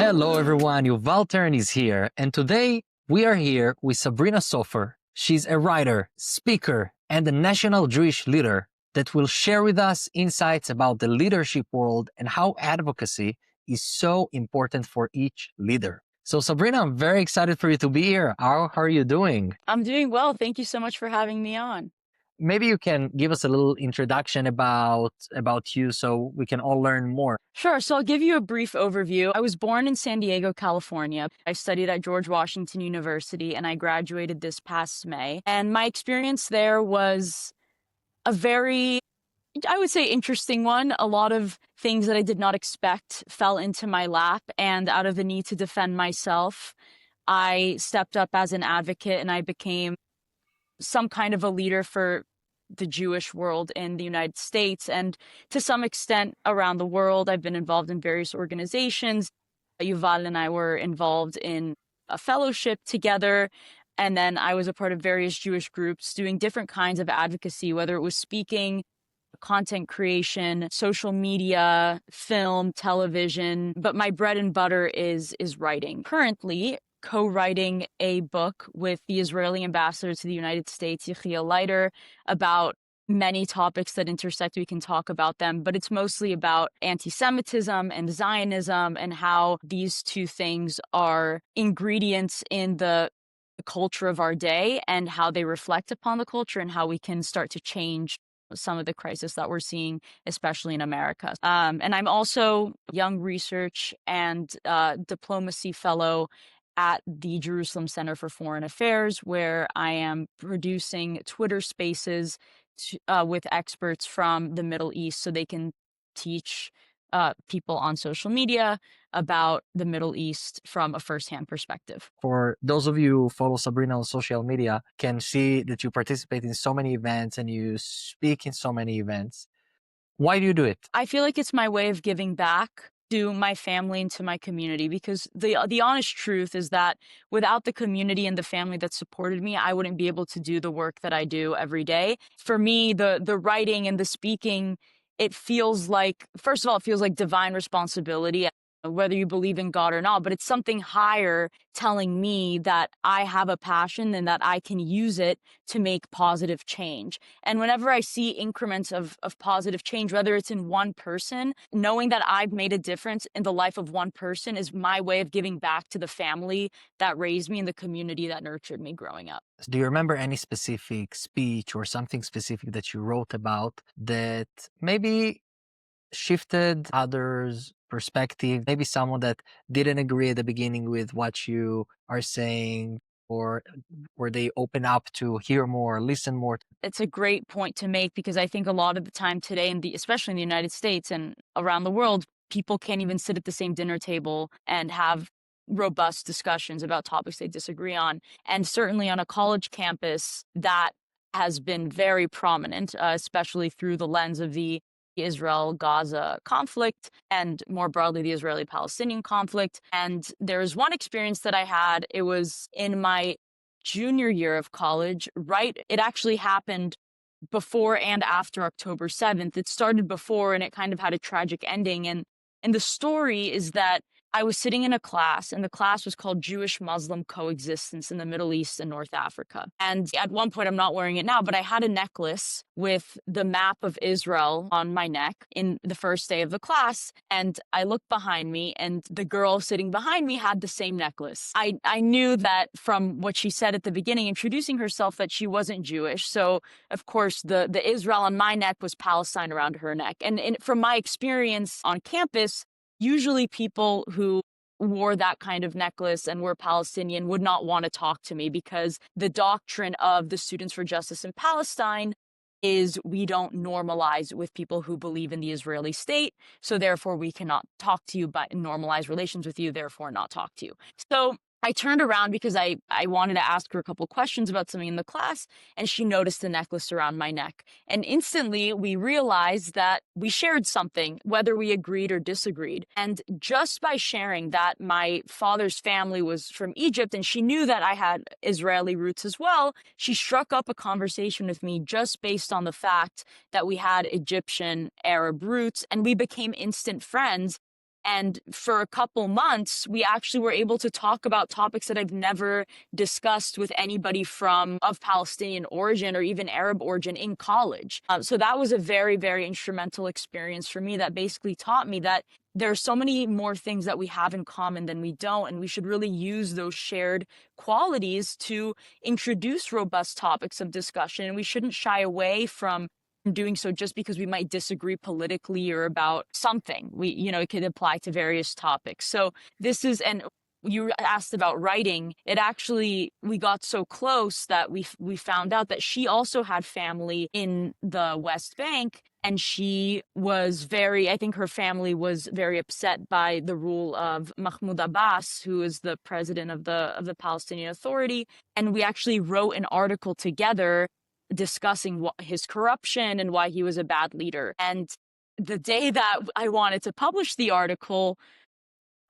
Hello everyone, Yuval Teren is here, and today we are here with Sabrina Soffer. She's a writer, speaker, and a national Jewish leader that will share with us insights about the leadership world and how advocacy is so important for each leader. So Sabrina, I'm very excited for you to be here. How are you doing? I'm doing well. Thank you so much for having me on. Maybe you can give us a little introduction about you so we can all learn more. Sure. So I'll give you a brief overview. I was born in San Diego, California. I studied at George Washington University and I graduated this past May. And my experience there was a very, I would say, interesting one. A lot of things that I did not expect fell into my lap. And out of the need to defend myself, I stepped up as an advocate and I became some kind of a leader for the Jewish world in the United States and to some extent around the world. I've been involved in various organizations. Yuval and I were involved in a fellowship together. And then I was a part of various Jewish groups doing different kinds of advocacy, whether it was speaking, content creation, social media, film, television. But my bread and butter is writing. Currently, co-writing a book with the Israeli ambassador to the United States, Yechiel Leiter, about many topics that intersect. We can talk about them, but it's mostly about anti-Semitism and Zionism and how these two things are ingredients in the culture of our day and how they reflect upon the culture and how we can start to change some of the crisis that we're seeing, especially in America. And I'm also young research and diplomacy fellow at the Jerusalem Center for Foreign Affairs, where I am producing Twitter spaces with experts from the Middle East so they can teach people on social media about the Middle East from a firsthand perspective. For those of you who follow Sabrina on social media, can see that you participate in so many events and you speak in so many events. Why do you do it? I feel like it's my way of giving back to my family and to my community, because the honest truth is that without the community and the family that supported me, I wouldn't be able to do the work that I do every day. For me, the writing and the speaking, it feels like, first of all, it feels like divine responsibility, whether you believe in God or not, but it's something higher telling me that I have a passion and that I can use it to make positive change. And whenever I see increments of positive change, whether it's in one person, knowing that I've made a difference in the life of one person is my way of giving back to the family that raised me and the community that nurtured me growing up. Do you remember any specific speech or something specific that you wrote about that maybe shifted others' perspective? Maybe someone that didn't agree at the beginning with what you are saying, or were they open up to hear more, listen more? It's a great point to make, because I think a lot of the time today, especially in the United States and around the world, people can't even sit at the same dinner table and have robust discussions about topics they disagree on. And certainly on a college campus, that has been very prominent, especially through the lens of the Israel-Gaza conflict and more broadly the Israeli-Palestinian conflict. And there was one experience that I had. It was in my junior year of college, right? It actually happened before and after October 7th. It started before and it kind of had a tragic ending. And the story is that I was sitting in a class, and the class was called Jewish-Muslim Coexistence in the Middle East and North Africa. And at one point, I'm not wearing it now, but I had a necklace with the map of Israel on my neck in the first day of the class. And I looked behind me, and the girl sitting behind me had the same necklace. I knew that from what she said at the beginning, introducing herself, that she wasn't Jewish. So, of course, the Israel on my neck was Palestine around her neck. And from my experience on campus, usually people who wore that kind of necklace and were Palestinian would not want to talk to me, because the doctrine of the Students for Justice in Palestine is we don't normalize with people who believe in the Israeli state. So therefore we cannot talk to you, but normalize relations with you, therefore not talk to you. So I turned around because I wanted to ask her a couple questions about something in the class, and she noticed the necklace around my neck. And instantly we realized that we shared something, whether we agreed or disagreed. And just by sharing that my father's family was from Egypt and she knew that I had Israeli roots as well, she struck up a conversation with me just based on the fact that we had Egyptian Arab roots, and we became instant friends. And for a couple months, we actually were able to talk about topics that I've never discussed with anybody of Palestinian origin or even Arab origin in college. So that was a very, very instrumental experience for me that basically taught me that there are so many more things that we have in common than we don't, and we should really use those shared qualities to introduce robust topics of discussion. And we shouldn't shy away from doing so just because we might disagree politically or about something. It could apply to various topics. So and you asked about writing. We got so close that we found out that she also had family in the West Bank, and I think her family was very upset by the rule of Mahmoud Abbas, who is the president of the Palestinian Authority. And we actually wrote an article together discussing his corruption and why he was a bad leader. And the day that I wanted to publish the article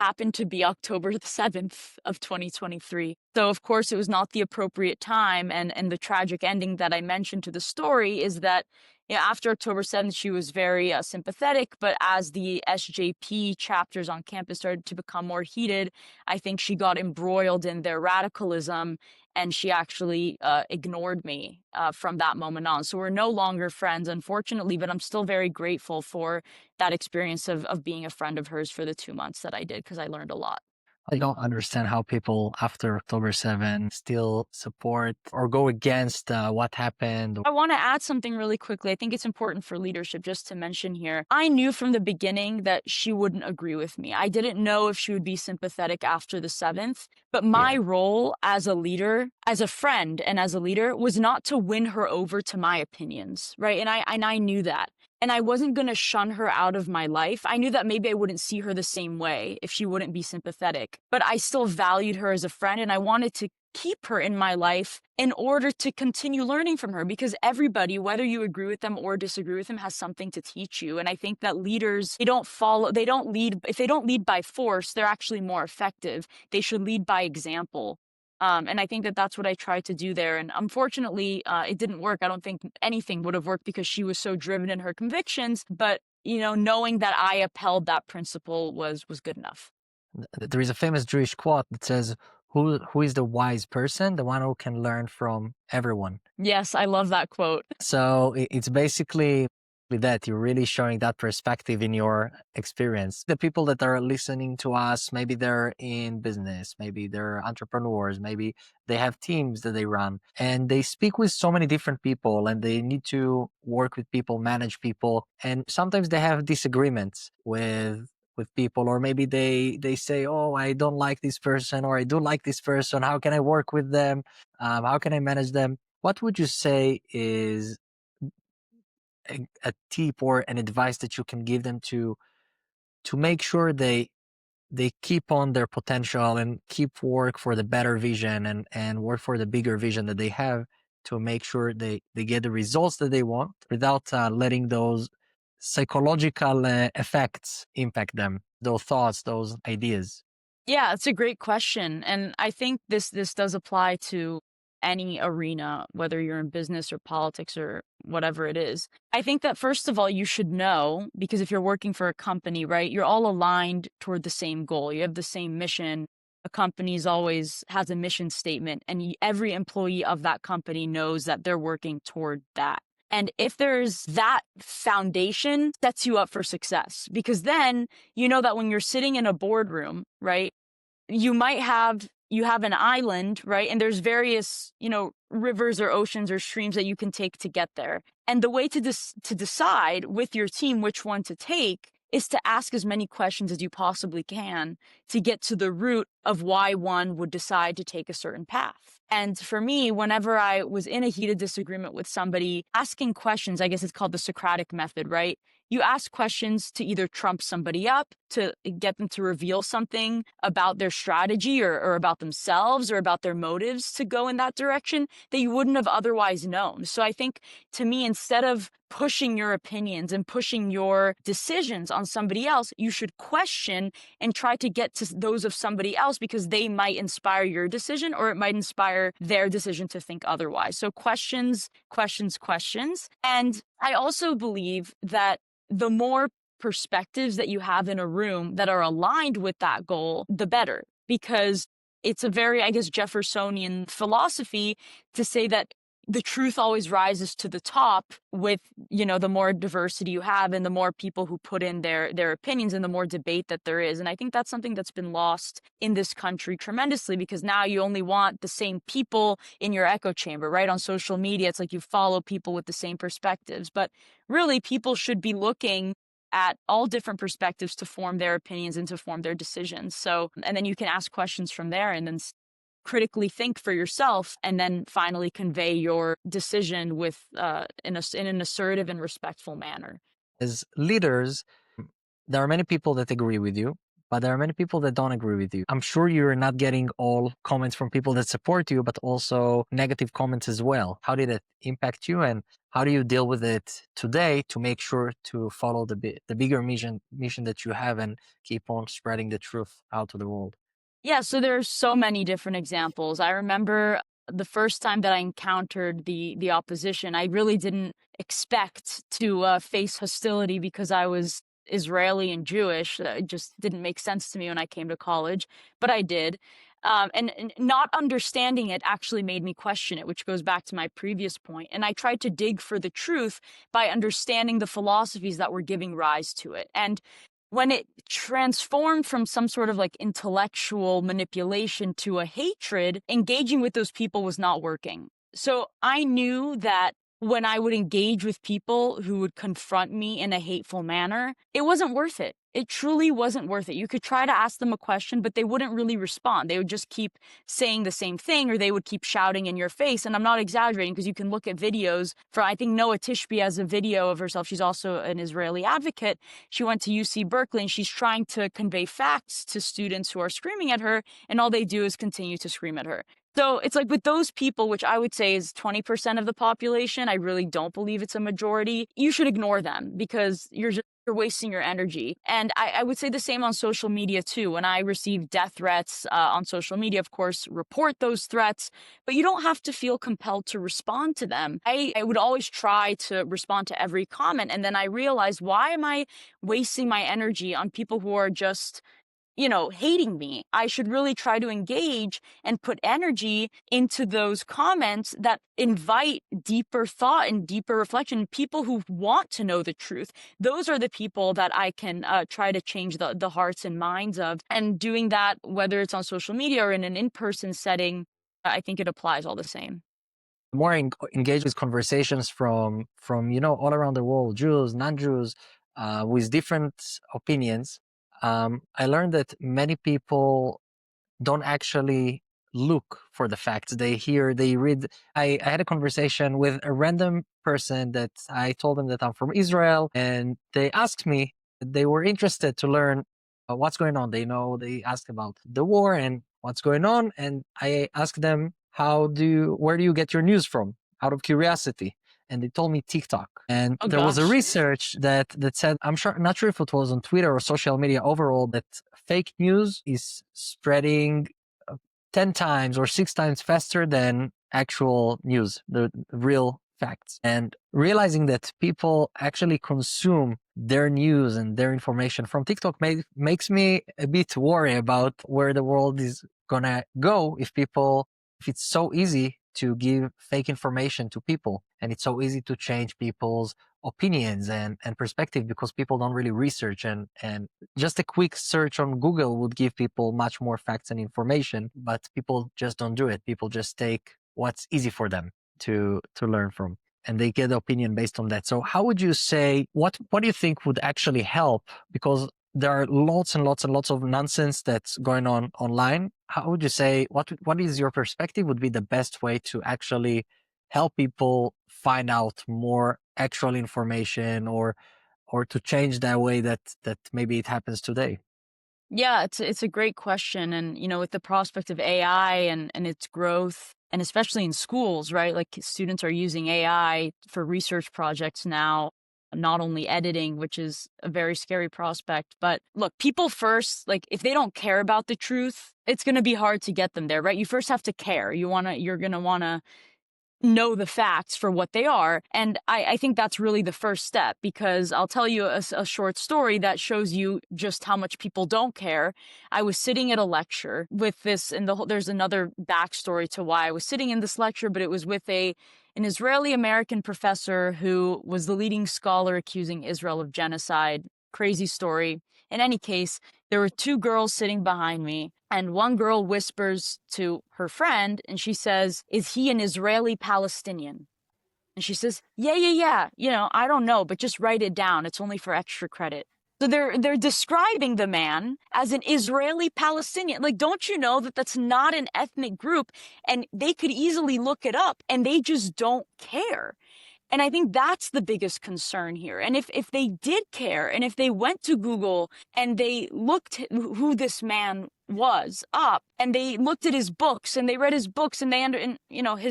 happened to be October the 7th of 2023. So, of course, it was not the appropriate time. And the tragic ending that I mentioned to the story is that after October 7th, she was very sympathetic. But as the SJP chapters on campus started to become more heated, I think she got embroiled in their radicalism, and she actually ignored me from that moment on. So we're no longer friends, unfortunately, but I'm still very grateful for that experience of being a friend of hers for the 2 months that I did, because I learned a lot. I don't understand how people after October 7 still support or go against what happened. I want to add something really quickly. I think it's important for leadership just to mention here. I knew from the beginning that she wouldn't agree with me. I didn't know if she would be sympathetic after the 7th, but my role as a leader, as a friend and as a leader, was not to win her over to my opinions, right? And I knew that. And I wasn't going to shun her out of my life. I knew that maybe I wouldn't see her the same way if she wouldn't be sympathetic. But I still valued her as a friend, and I wanted to keep her in my life in order to continue learning from her, because everybody, whether you agree with them or disagree with them, has something to teach you. And I think that leaders, if they don't lead by force, they're actually more effective. They should lead by example. And I think that that's what I tried to do there. And unfortunately, it didn't work. I don't think anything would have worked because she was so driven in her convictions. But, knowing that I upheld that principle was good enough. There is a famous Jewish quote that says, who is the wise person? The one who can learn from everyone. Yes, I love that quote. So it's basically that you're really showing that perspective in your experience. The people that are listening to us, maybe they're in business, maybe they're entrepreneurs, maybe they have teams that they run, and they speak with so many different people, and they need to work with people, manage people, and sometimes they have disagreements with people, or maybe they say, oh, I don't like this person, or I do like this person. How can I work with them? How can I manage them? What would you say is a tip or an advice that you can give them to make sure they keep on their potential and keep work for the better vision and work for the bigger vision that they have, to make sure they get the results that they want without letting those psychological effects impact them, those thoughts, those ideas? Yeah, it's a great question. And I think this does apply to any arena, whether you're in business or politics or whatever it is. I think that first of all, you should know, because if you're working for a company, right, you're all aligned toward the same goal. You have the same mission. A company always has a mission statement, and every employee of that company knows that they're working toward that. And if there's that foundation, sets you up for success, because then you know that when you're sitting in a boardroom, right, you have an island, right? And there's various, rivers or oceans or streams that you can take to get there. And the way to decide with your team which one to take is to ask as many questions as you possibly can to get to the root of why one would decide to take a certain path. And for me, whenever I was in a heated disagreement with somebody, asking questions, I guess it's called the Socratic method, right? You ask questions to either trump somebody up, to get them to reveal something about their strategy or about themselves or about their motives to go in that direction that you wouldn't have otherwise known. So I think, to me, instead of pushing your opinions and pushing your decisions on somebody else, you should question and try to get to those of somebody else, because they might inspire your decision, or it might inspire their decision to think otherwise. So questions, questions, questions. And I also believe that the more perspectives that you have in a room that are aligned with that goal, the better. Because it's a very, I guess, Jeffersonian philosophy to say that the truth always rises to the top with, the more diversity you have and the more people who put in their opinions and the more debate that there is. And I think that's something that's been lost in this country tremendously, because now you only want the same people in your echo chamber, right? On social media, it's like you follow people with the same perspectives, but really people should be looking at all different perspectives to form their opinions and to form their decisions. So, and then you can ask questions from there and then critically think for yourself, and then finally convey your decision with in an assertive and respectful manner. As leaders, there are many people that agree with you, but there are many people that don't agree with you. I'm sure you're not getting all comments from people that support you, but also negative comments as well. How did it impact you, and how do you deal with it today to make sure to follow the bigger mission that you have and keep on spreading the truth out to the world? Yeah, so there's so many different examples. I remember the first time that I encountered the opposition, I really didn't expect to face hostility because I was Israeli and Jewish. It just didn't make sense to me when I came to college, but I did. And not understanding it actually made me question it, which goes back to my previous point. And I tried to dig for the truth by understanding the philosophies that were giving rise to it. And when it transformed from some sort of like intellectual manipulation to a hatred, engaging with those people was not working. So I knew that when I would engage with people who would confront me in a hateful manner, it wasn't worth it. It truly wasn't worth it. You could try to ask them a question, but they wouldn't really respond. They would just keep saying the same thing, or they would keep shouting in your face. And I'm not exaggerating, because you can look at videos for, I think Noah Tishby has a video of herself. She's also an Israeli advocate. She went to UC Berkeley and she's trying to convey facts to students who are screaming at her, and all they do is continue to scream at her. So it's like with those people, which I would say is 20% of the population, I really don't believe it's a majority, you should ignore them, because you're wasting your energy. And I would say the same on social media too. When I receive death threats on social media, of course, report those threats, but you don't have to feel compelled to respond to them. I would always try to respond to every comment. And then I realized, why am I wasting my energy on people who are just hating me? I should really try to engage and put energy into those comments that invite deeper thought and deeper reflection. People who want to know the truth, those are the people that I can try to change the hearts and minds of. And doing that, whether it's on social media or in an in-person setting, I think it applies all the same. More engaged with conversations from all around the world, Jews, non-Jews, with different opinions, I learned that many people don't actually look for the facts. They hear, they read. I had a conversation with a random person that I told them that I'm from Israel, and they asked me, they were interested to learn what's going on. They asked about the war and what's going on, and I asked them, where do you get your news from? Out of curiosity. And they told me TikTok. And Oh there was a gosh. research that said, not sure if it was on Twitter or social media overall, that fake news is spreading 10 times or 6 times faster than actual news, the real facts. And realizing that people actually consume their news and their information from TikTok makes me a bit worried about where the world is gonna go if it's so easy to give fake information to people, and it's so easy to change people's opinions and perspective, because people don't really research, and just a quick search on Google would give people much more facts and information, but people just don't do it. People just take what's easy for them to learn from, and they get the opinion based on that. So how would you say, what do you think would actually help? Because there are lots and lots and lots of nonsense that's going on online. How would you say, what is your perspective would be the best way to actually help people find out more actual information, or to change that way that maybe it happens today? Yeah, it's a great question. And with the prospect of AI and its growth, and especially in schools, right? Like students are using AI for research projects now, not only editing, which is a very scary prospect. But look, people first, like if they don't care about the truth, it's going to be hard to get them there, right? You first have to care. You're going to want to know the facts for what they are. And I think that's really the first step, because I'll tell you a short story that shows you just how much people don't care. I was sitting at a lecture with this, and there's another backstory to why I was sitting in this lecture, but it was with an Israeli-American professor who was the leading scholar accusing Israel of genocide. Crazy story. In any case, there were two girls sitting behind me, and one girl whispers to her friend, and she says, "Is he an Israeli Palestinian?" And she says, yeah. I don't know, but just write it down. It's only for extra credit. So they're describing the man as an Israeli Palestinian. Like, don't you know that that's not an ethnic group? And they could easily look it up, and they just don't care. And I think that's the biggest concern here. And if they did care, and if they went to Google and they looked who this man was up, and they looked at his books and they read his books, and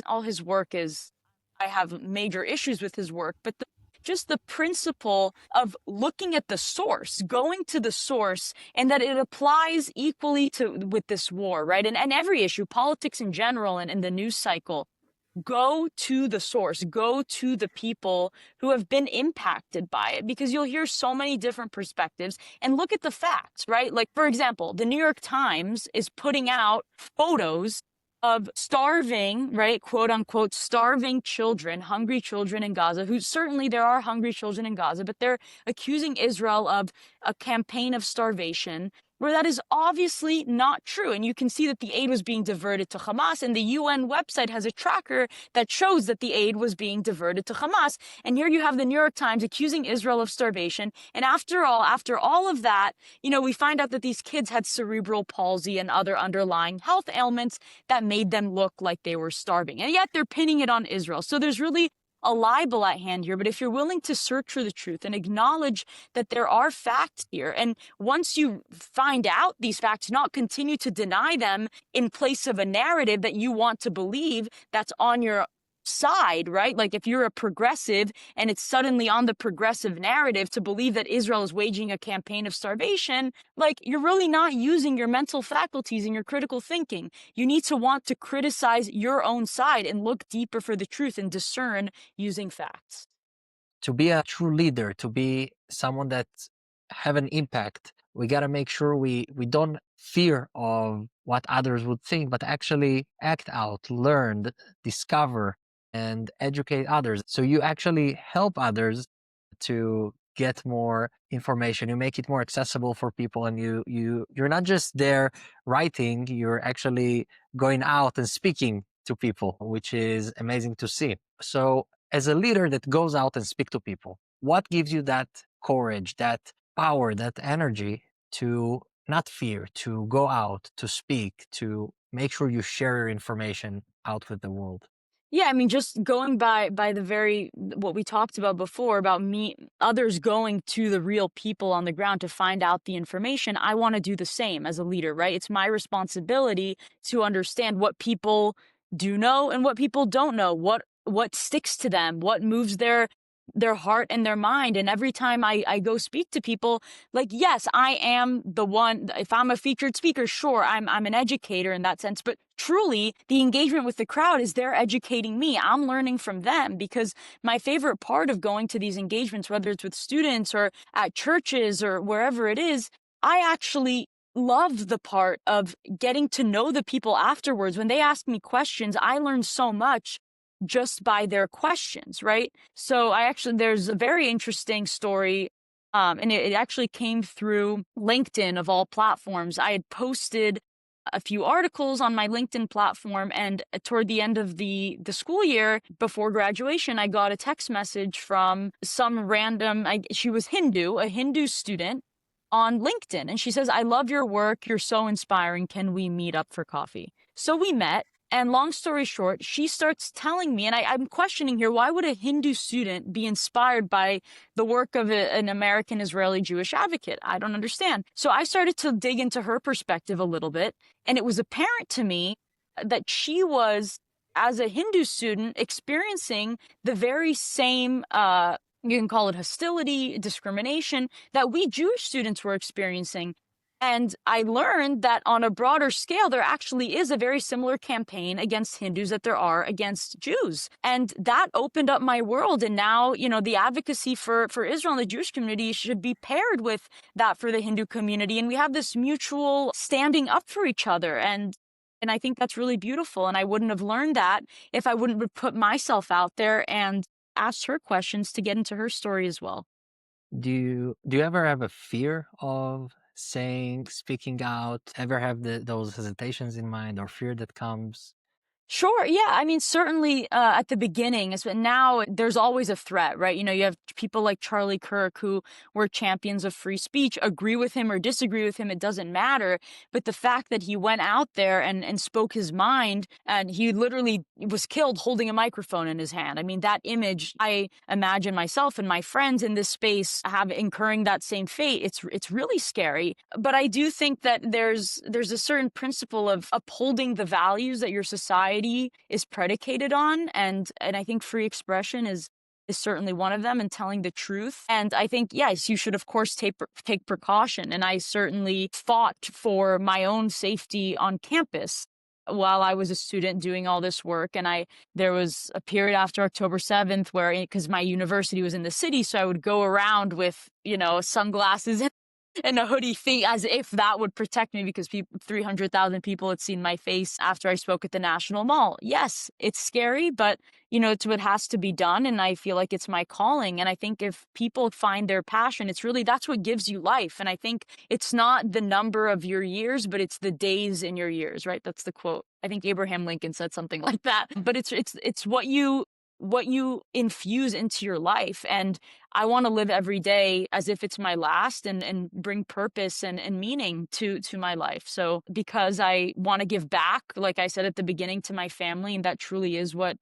all his work is, I have major issues with his work, but just the principle of looking at the source, going to the source, and that it applies equally with this war, right? And every issue, politics in general, and in the news cycle. Go to the source, go to the people who have been impacted by it, because you'll hear so many different perspectives, and look at the facts, right? Like, for example, the New York Times is putting out photos of starving, right, quote unquote, starving children, hungry children in Gaza, who certainly there are hungry children in Gaza, but they're accusing Israel of a campaign of starvation, where that is obviously not true. And you can see that the aid was being diverted to Hamas, and the UN website has a tracker that shows that the aid was being diverted to Hamas. And here you have the New York Times accusing Israel of starvation. And after all of that, we find out that these kids had cerebral palsy and other underlying health ailments that made them look like they were starving. And yet they're pinning it on Israel. So there's really a libel at hand here. But if you're willing to search for the truth and acknowledge that there are facts here, and once you find out these facts, not continue to deny them in place of a narrative that you want to believe that's on your side, right? Like, if you're a progressive and it's suddenly on the progressive narrative to believe that Israel is waging a campaign of starvation, like, you're really not using your mental faculties and your critical thinking. You need to want to criticize your own side and look deeper for the truth and discern using facts. To be a true leader, to be someone that have an impact, we got to make sure we don't fear of what others would think, but actually act out, learn, discover, and educate others. So you actually help others to get more information. You make it more accessible for people, and you're not just there writing, you're actually going out and speaking to people, which is amazing to see. So as a leader that goes out and speak to people, what gives you that courage, that power, that energy to not fear, to go out, to speak, to make sure you share your information out with the world? Yeah, I mean, just going by what we talked about before about others going to the real people on the ground to find out the information. I want to do the same as a leader, right? It's my responsibility to understand what people do know and what people don't know, what sticks to them, what moves their heart and their mind. And every time I go speak to people, like, yes, I am the one. If I'm a featured speaker, sure, I'm an educator in that sense, but truly the engagement with the crowd is they're educating me. I'm learning from them, because my favorite part of going to these engagements, whether it's with students or at churches or wherever it is, I actually love the part of getting to know the people afterwards. When they ask me questions, I learn so much just by their questions, right? So there's a very interesting story, and it actually came through LinkedIn of all platforms. I had posted a few articles on my LinkedIn platform, and toward the end of the school year before graduation, I got a text message from some random, she was a Hindu student on LinkedIn, and she says, "I love your work. You're so inspiring. Can we meet up for coffee?" So we met. And long story short, she starts telling me, and I'm questioning here, why would a Hindu student be inspired by the work of an American Israeli Jewish advocate? I don't understand. So I started to dig into her perspective a little bit, and it was apparent to me that she was, as a Hindu student, experiencing the very same, you can call it hostility, discrimination, that we Jewish students were experiencing. And I learned that on a broader scale, there actually is a very similar campaign against Hindus that there are against Jews. And that opened up my world. And now, the advocacy for Israel and the Jewish community should be paired with that for the Hindu community. And we have this mutual standing up for each other. And I think that's really beautiful. And I wouldn't have learned that if I wouldn't have put myself out there and asked her questions to get into her story as well. Do you ever have a fear of speaking out? Ever have those hesitations in mind or fear that comes? Sure. Yeah. I mean, certainly at the beginning, but now there's always a threat, right? You have people like Charlie Kirk who were champions of free speech, agree with him or disagree with him. It doesn't matter. But the fact that he went out there and spoke his mind, and he literally was killed holding a microphone in his hand. I mean, that image, I imagine myself and my friends in this space have incurring that same fate. It's really scary. But I do think that there's a certain principle of upholding the values that your society is predicated on, and I think free expression is certainly one of them, and telling the truth. And I think, yes, you should of course take precaution, and I certainly fought for my own safety on campus while I was a student doing all this work. And there was a period after October 7th where, because my university was in the city, so I would go around with sunglasses and a hoodie thing, as if that would protect me, because 300,000 people had seen my face after I spoke at the National Mall. Yes, it's scary, but it's what has to be done. And I feel like it's my calling. And I think if people find their passion, that's what gives you life. And I think it's not the number of your years, but it's the days in your years, right? That's the quote. I think Abraham Lincoln said something like that. But it's what you infuse into your life. And I want to live every day as if it's my last, and bring purpose and meaning to my life. So because I want to give back, like I said at the beginning, to my family, and that truly is what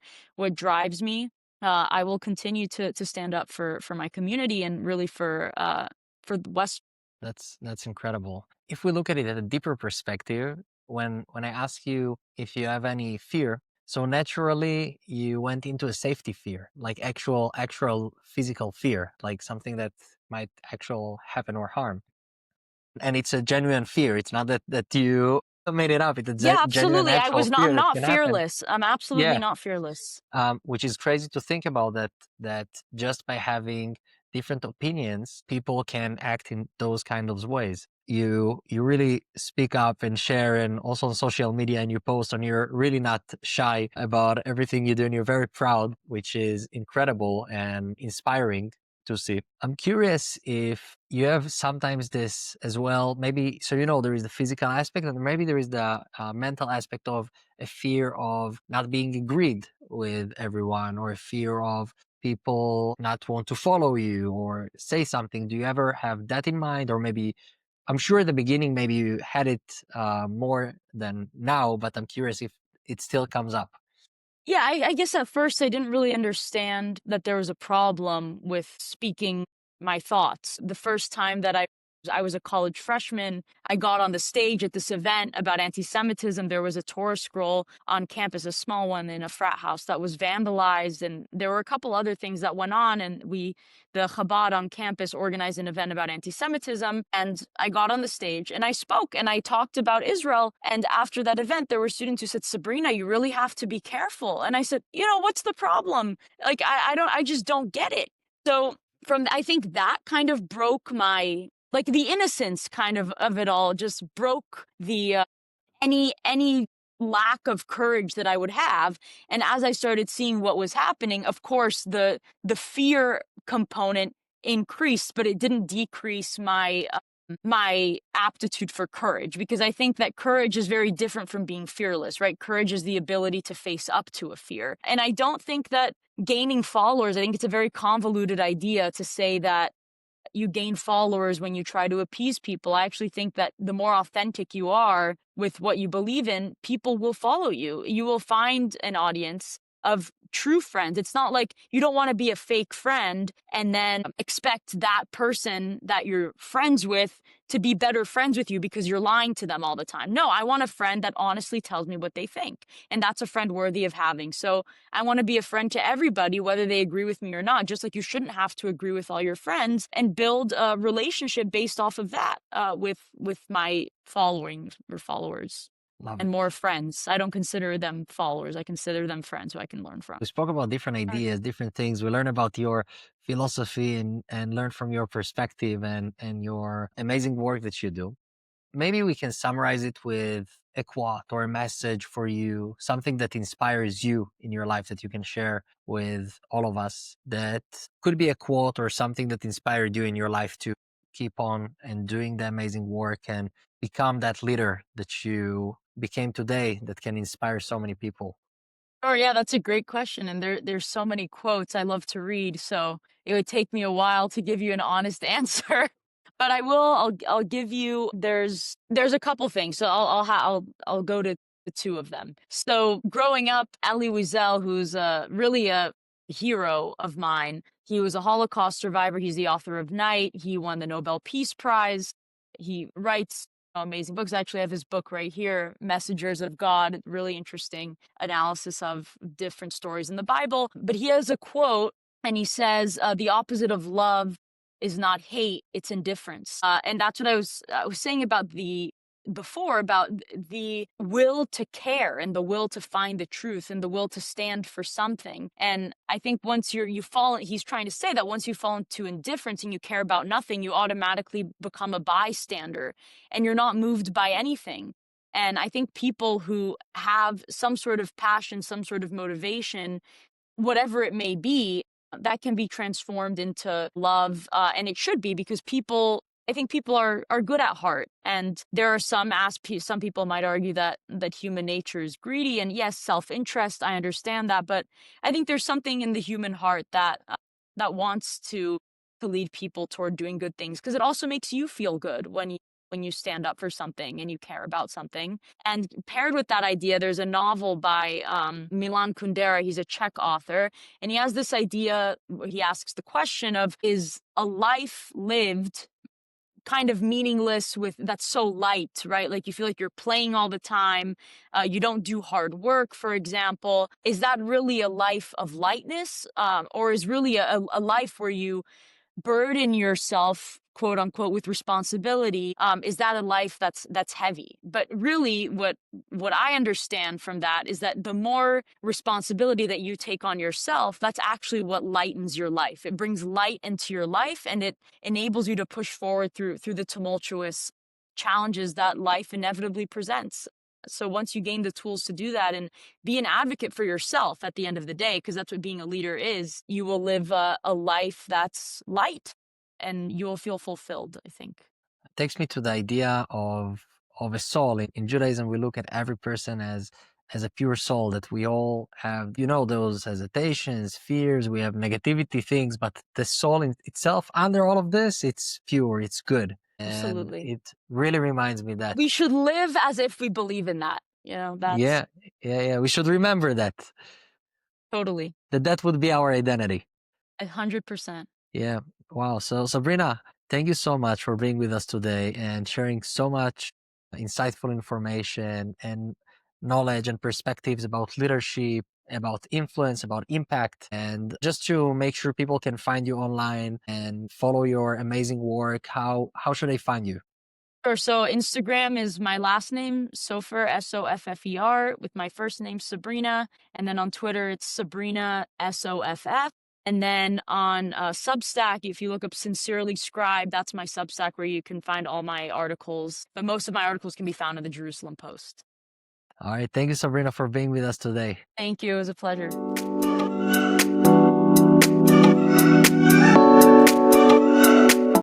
drives me, I will continue to stand up for my community, and really for the West. That's incredible. If we look at it at a deeper perspective, when I ask you if you have any fear, so naturally you went into a safety fear, like actual physical fear, like something that might actual happen or harm. And it's a genuine fear. It's not that you made it up. It's a Yeah, genuine absolutely. actual I'm fear that not can happen. fearless. I'm absolutely Yeah. not fearless. Which is crazy to think about, that just by having different opinions, people can act in those kind of ways. You really speak up and share, and also on social media, and you post, and you're really not shy about everything you do, and you're very proud, which is incredible and inspiring to see. I'm curious if you have sometimes this as well, maybe, so there is the physical aspect, and maybe there is the mental aspect of a fear of not being agreed with everyone, or a fear of people not want to follow you or say something. Do you ever have that in mind? Or maybe, I'm sure at the beginning maybe you had it more than now, but I'm curious if it still comes up. Yeah, I guess at first I didn't really understand that there was a problem with speaking my thoughts. The first time that I was a college freshman, I got on the stage at this event about anti-Semitism. There was a Torah scroll on campus, a small one in a frat house, that was vandalized. And there were a couple other things that went on. And the Chabad on campus organized an event about anti-Semitism. And I got on the stage and I spoke and I talked about Israel. And after that event, there were students who said, "Sabrina, you really have to be careful." And I said, what's the problem? Like, I just don't get it. So I think that kind of broke my, like, the innocence kind of it all, just broke the any lack of courage that I would have. And as I started seeing what was happening, of course the fear component increased, but it didn't decrease my aptitude for courage, because I think that courage is very different from being fearless, right? Courage is the ability to face up to a fear. And I don't think that gaining followers, I think it's a very convoluted idea to say that you gain followers when you try to appease people. I actually think that the more authentic you are with what you believe in, people will follow you. You will find an audience. of true friends. It's not like you don't want to be a fake friend and then expect that person that you're friends with to be better friends with you because you're lying to them all the time. No, I want a friend that honestly tells me what they think. And that's a friend worthy of having. So I want to be a friend to everybody, whether they agree with me or not, just like you shouldn't have to agree with all your friends, and build a relationship based off of that with my following or followers. Love And it. more friends. I don't consider them followers. I consider them friends who I can learn from. We spoke about different ideas, different things. We learned about your philosophy and learn from your perspective and your amazing work that you do. Maybe we can summarize it with a quote or a message for you, something that inspires you in your life that you can share with all of us. That could be a quote or something that inspired you in your life to keep on and doing the amazing work and become that leader that you became today that can inspire so many people. Oh yeah, that's a great question. And there's so many quotes I love to read, so it would take me a while to give you an honest answer. But I will. I'll give you. There's a couple things. So I'll go to the two of them. So growing up, Elie Wiesel, who's really a hero of mine. He was a Holocaust survivor. He's the author of Night. He won the Nobel Peace Prize. He writes amazing books. I actually have his book right here, Messengers of God. Really interesting analysis of different stories in the Bible. But he has a quote, and he says, "The opposite of love is not hate; it's indifference." And that's what I was saying about the will to care and the will to find the truth and the will to stand for something. And I think once he's trying to say that once you fall into indifference and you care about nothing, you automatically become a bystander and you're not moved by anything. And I think people who have some sort of passion, some sort of motivation, whatever it may be, that can be transformed into love. And it should be, because I think people are good at heart. And there are some people might argue that human nature is greedy, and yes, self-interest. I understand that. But I think there's something in the human heart that wants to lead people toward doing good things, because it also makes you feel good when you stand up for something and you care about something. And paired with that idea, there's a novel by Milan Kundera. He's a Czech author, and he has this idea. He asks the question of, is a life lived kind of meaningless that's so light, right? Like you feel like you're playing all the time. You don't do hard work, for example. Is that really a life of lightness? Or is really a life where you burden yourself, quote unquote, with responsibility? Is that a life that's heavy? But really what I understand from that is that the more responsibility that you take on yourself, that's actually what lightens your life. It brings light into your life, and it enables you to push forward through the tumultuous challenges that life inevitably presents. So once you gain the tools to do that and be an advocate for yourself at the end of the day, because that's what being a leader is, you will live a life that's light and you will feel fulfilled, I think. It takes me to the idea of a soul. In Judaism, we look at every person as a pure soul, that we all have, those hesitations, fears, we have negativity things, but the soul in itself, under all of this, it's pure, it's good. And Absolutely. it really reminds me that, We should live as if we believe in that. That's yeah, we should remember that, totally that would be our identity. 100%. Yeah. Wow. So Sabrina, thank you so much for being with us today and sharing so much insightful information and knowledge and perspectives about leadership, about influence, about impact. And just to make sure people can find you online and follow your amazing work, how should they find you? Sure. So Instagram is my last name, Soffer, Soffer, with my first name, Sabrina. And then on Twitter, it's Sabrina, Soff. And then on Substack, if you look up Sincerely Scribe, that's my Substack where you can find all my articles. But most of my articles can be found in the Jerusalem Post. All right. Thank you, Sabrina, for being with us today. Thank you. It was a pleasure.